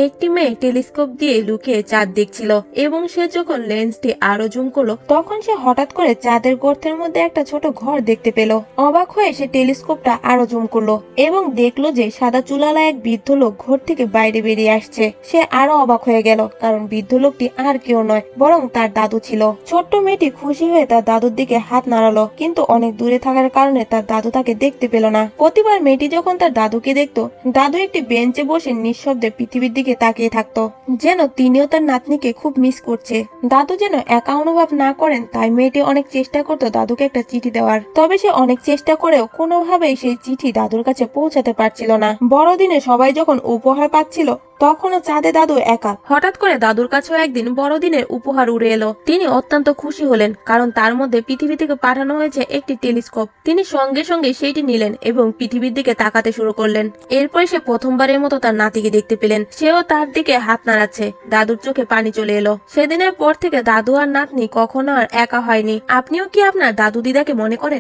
একটি মেয়ে টেলিস্কোপ দিয়ে লুকিয়ে চাঁদ দেখছিল এবং সে যখন লেন্সটি আরো জুম করলো তখন সে হঠাৎ করে চাঁদের গর্তের মধ্যে একটা ছোট ঘর দেখতে পেল। অবাক হয়ে সে টেলিস্কোপটা আরো জুম করলো এবং দেখলো যে সাদা চুলালা এক বৃদ্ধ লোক ঘর থেকে বাইরে বেরিয়ে আসছে। সে আরো অবাক হয়ে গেল, কারণ বৃদ্ধ লোকটি আর কেউ নয় বরং তার দাদু ছিল। ছোট্ট মেয়েটি খুশি হয়ে তার দাদুর দিকে হাত নাড়ালো, কিন্তু অনেক দূরে থাকার কারণে তার দাদু তাকে দেখতে পেল না। প্রতিবার মেয়েটি যখন তার দাদুকে দেখতো, দাদু একটি বেঞ্চে বসে নিঃশব্দে পৃথিবীর দিকে তাকিয়ে থাকতো, যেন তিনিও তার নাতনিকে খুব মিস করছে। দাদু যেন একা অনুভব না করেন, তাই মেয়েটি অনেক চেষ্টা করতো দাদুকে একটা চিঠি দেওয়ার। তবে সে অনেক চেষ্টা করেও কোনোভাবেই সেই চিঠি দাদুর কাছে পৌঁছাতে পারছিল না। বড়দিনে সবাই যখন উপহার পাচ্ছিল তখনও চাঁদে দাদু একা। হঠাৎ করে দাদুর কাছেও একদিন বড়দিনের উপহার উড়ে এলো। তিনি অত্যন্ত খুশি হলেন, কারণ তার মধ্যে পৃথিবী থেকে পাঠানো হয়েছে একটি টেলিস্কোপ। তিনি সঙ্গে সঙ্গে সেইটি নিলেন এবং পৃথিবীর দিকে তাকাতে শুরু করলেন। এরপর সে প্রথমবারের মতো তার নাতিকে দেখতে পেলেন। সেও তার দিকে হাত নাড়াচ্ছে। দাদুর চোখে পানি চলে এলো। সেদিনের পর থেকে দাদু আর নাতনি কখনো আর একা হয়নি। আপনিও কি আপনার দাদু দিদাকে মনে করেন?